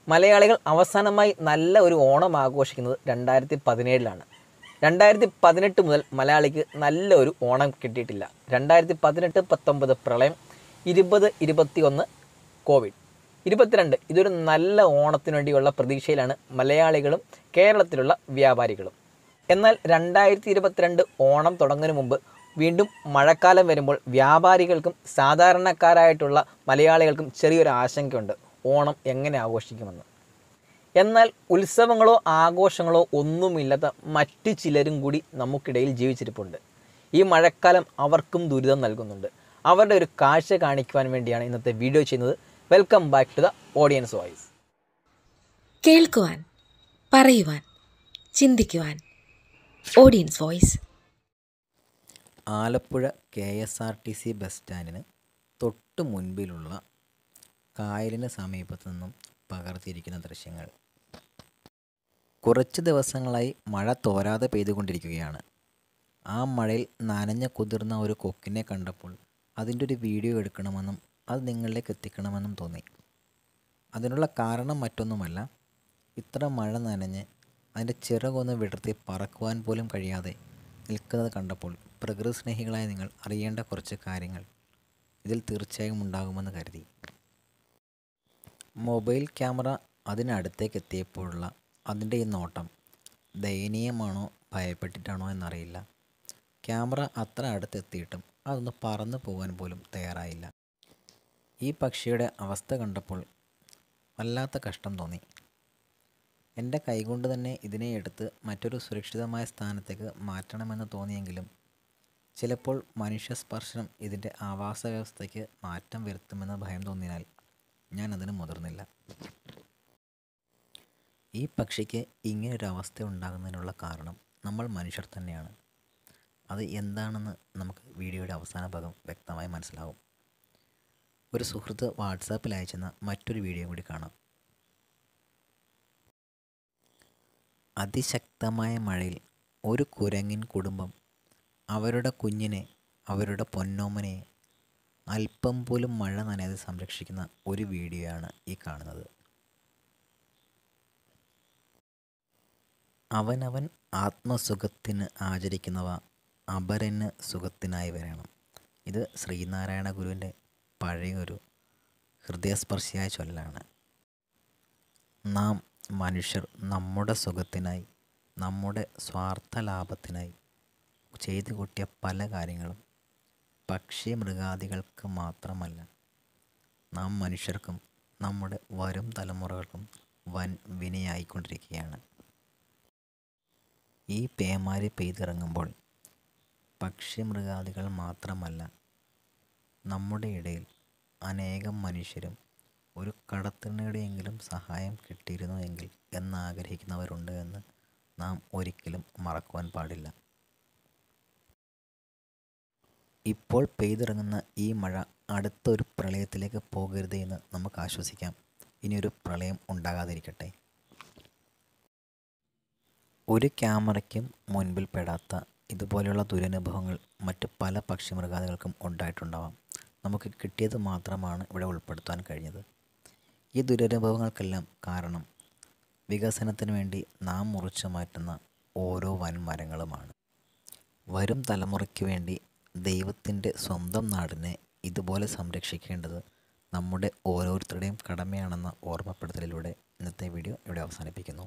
മലയാളികൾ അവസാനമായി നല്ല ഒരു ഓണം ആഘോഷിക്കുന്നത് 2017-ലാണ്. 2018 മുതൽ മലയാളിക്ക് നല്ല ഒരു ഓണം കിട്ടിയിട്ടില്ല. 2018-19 പ്രളയം, 20-21 കോവിഡ്, 22 ഇതൊരു നല്ല ഓണത്തിനു വേണ്ടിയുള്ള പ്രതീക്ഷയിലാണ് മലയാളികളും കേരളത്തിലുള്ള വ്യാപാരികളും. എന്നാൽ 2022 ഓണം തുടങ്ങുന്നതിന് മുമ്പ് വീണ്ടും മഴക്കാലം വരുമ്പോൾ വ്യാപാരികൾക്കും സാധാരണക്കാരായിട്ടുള്ള മലയാളികൾക്കും ചെറിയൊരു ആശങ്കയുണ്ട്, ഓണം എങ്ങനെ ആഘോഷിക്കുമെന്ന്. എന്നാൽ ഉത്സവങ്ങളോ ആഘോഷങ്ങളോ ഒന്നുമില്ലാത്ത മറ്റു ചിലരും കൂടി നമുക്കിടയിൽ ജീവിച്ചിരിപ്പുണ്ട്. ഈ മഴക്കാലം അവർക്കും ദുരിതം നൽകുന്നുണ്ട്. അവരുടെ ഒരു കാഴ്ച കാണിക്കുവാൻ വേണ്ടിയാണ് ഇന്നത്തെ വീഡിയോ ചെയ്യുന്നത്. Welcome back to the audience voice. കേൾക്കുവാൻ, പറയുവാൻ, ചിന്തിക്കുവാൻ, audience voice. Alappuzha KSRTC bus സ്റ്റാൻഡിന് തൊട്ട് മുൻപിലുള്ള കായലിന് സമീപത്തു നിന്നും പകർത്തിയിരിക്കുന്ന ദൃശ്യങ്ങൾ. കുറച്ച് ദിവസങ്ങളായി മഴ തോരാതെ പെയ്തുകൊണ്ടിരിക്കുകയാണ്. ആ മഴയിൽ നനഞ്ഞ കുതിർന്ന ഒരു കൊക്കിനെ കണ്ടപ്പോൾ അതിൻ്റെ ഒരു വീഡിയോ എടുക്കണമെന്നും അത് നിങ്ങളിലേക്ക് എത്തിക്കണമെന്നും തോന്നി. അതിനുള്ള കാരണം മറ്റൊന്നുമല്ല, ഇത്ര മഴ നനഞ്ഞ് അതിൻ്റെ ചിറകൊന്ന് വിടർത്തി പറക്കുവാൻ പോലും കഴിയാതെ നിൽക്കുന്നത് കണ്ടപ്പോൾ പ്രകൃതി സ്നേഹികളായ നിങ്ങൾ അറിയേണ്ട കുറച്ച് കാര്യങ്ങൾ ഇതിൽ തീർച്ചയായും ഉണ്ടാകുമെന്ന് കരുതി. മൊബൈൽ ക്യാമറ അതിനടുത്തേക്ക് എത്തിയപ്പോഴുള്ള അതിൻ്റെ ഈ നോട്ടം ദയനീയമാണോ ഭയപ്പെട്ടിട്ടാണോ എന്നറിയില്ല. ക്യാമറ അത്ര അടുത്തെത്തിയിട്ടും അതൊന്ന് പറന്നു പോകാൻ പോലും തയ്യാറായില്ല. ഈ പക്ഷിയുടെ അവസ്ഥ കണ്ടപ്പോൾ വല്ലാത്ത കഷ്ടം തോന്നി. എൻ്റെ കൈകൊണ്ട് തന്നെ ഇതിനെ എടുത്ത് മറ്റൊരു സുരക്ഷിതമായ സ്ഥാനത്തേക്ക് മാറ്റണമെന്ന് തോന്നിയെങ്കിലും ചിലപ്പോൾ മനുഷ്യസ്പർശനം ഇതിൻ്റെ ആവാസ വ്യവസ്ഥയ്ക്ക് മാറ്റം വരുത്തുമെന്ന് ഭയം തോന്നിയാൽ ഞാൻ അതിന് മുതിർന്നില്ല. ഈ പക്ഷിക്ക് ഇങ്ങനൊരു അവസ്ഥ ഉണ്ടാകുന്നതിനുള്ള കാരണം നമ്മൾ മനുഷ്യർ തന്നെയാണ്. അത് എന്താണെന്ന് നമുക്ക് വീഡിയോയുടെ അവസാന ഭാഗം വ്യക്തമായി മനസ്സിലാവും. ഒരു സുഹൃത്ത് വാട്സാപ്പിൽ അയച്ചെന്ന മറ്റൊരു വീഡിയോ കൂടി കാണാം. അതിശക്തമായ മഴയിൽ ഒരു കുരങ്ങിൻ കുടുംബം അവരുടെ കുഞ്ഞിനെ, അവരുടെ പൊന്നോമനെ അല്പം പോലും മഴ നനയാതെ സംരക്ഷിക്കുന്ന ഒരു വീഡിയോയാണ് ഈ കാണുന്നത്. അവനവൻ ആത്മസുഖത്തിന് ആചരിക്കുന്നവ അപരന് സുഖത്തിനായി വരണം. ഇത് ശ്രീനാരായണ ഗുരുവിൻ്റെ പഴയൊരു ഹൃദയസ്പർശിയായ ചൊല്ലാണ്. നാം മനുഷ്യർ നമ്മുടെ സുഖത്തിനായി, നമ്മുടെ സ്വാർത്ഥ ലാഭത്തിനായി ചെയ്തു കൂട്ടിയ പല കാര്യങ്ങളും പക്ഷി മൃഗാദികൾക്ക് മാത്രമല്ല, നാം മനുഷ്യർക്കും നമ്മുടെ വരും തലമുറകൾക്കും വൻ വിനയായിക്കൊണ്ടിരിക്കുകയാണ്. ഈ പേമാരി പെയ്തിറങ്ങുമ്പോൾ പക്ഷി മൃഗാദികൾ മാത്രമല്ല, നമ്മുടെ ഇടയിൽ അനേകം മനുഷ്യരും ഒരു കടത്തിനിടെയെങ്കിലും സഹായം കിട്ടിയിരുന്നു എങ്കിൽ എന്നാഗ്രഹിക്കുന്നവരുണ്ട് എന്ന് നാം ഒരിക്കലും മറക്കുവാൻ പാടില്ല. ഇപ്പോൾ പെയ്തിറങ്ങുന്ന ഈ മഴ അടുത്തൊരു പ്രളയത്തിലേക്ക് പോകരുത് എന്ന് നമുക്ക് ആശ്വസിക്കാം. ഇനിയൊരു പ്രളയം ഉണ്ടാകാതിരിക്കട്ടെ. ഒരു ക്യാമറയ്ക്കും മുൻപിൽ പെടാത്ത ഇതുപോലെയുള്ള ദുരനുഭവങ്ങൾ മറ്റ് പല പക്ഷി മൃഗാദികൾക്കും ഉണ്ടായിട്ടുണ്ടാവാം. നമുക്ക് കിട്ടിയത് മാത്രമാണ് ഇവിടെ ഉൾപ്പെടുത്താൻ കഴിഞ്ഞത്. ഈ ദുരനുഭവങ്ങൾക്കെല്ലാം കാരണം വികസനത്തിന് വേണ്ടി നാം മുറിച്ചു മാറ്റുന്ന ഓരോ വൻമരങ്ങളുമാണ്. വരും തലമുറയ്ക്ക് വേണ്ടി ദൈവത്തിൻ്റെ സ്വന്തം നാടിനെ ഇതുപോലെ സംരക്ഷിക്കേണ്ടത് നമ്മുടെ ഓരോരുത്തരുടെയും കടമയാണെന്ന ഓർമ്മപ്പെടുത്തലിലൂടെ ഇന്നത്തെ വീഡിയോ ഇവിടെ അവസാനിപ്പിക്കുന്നു.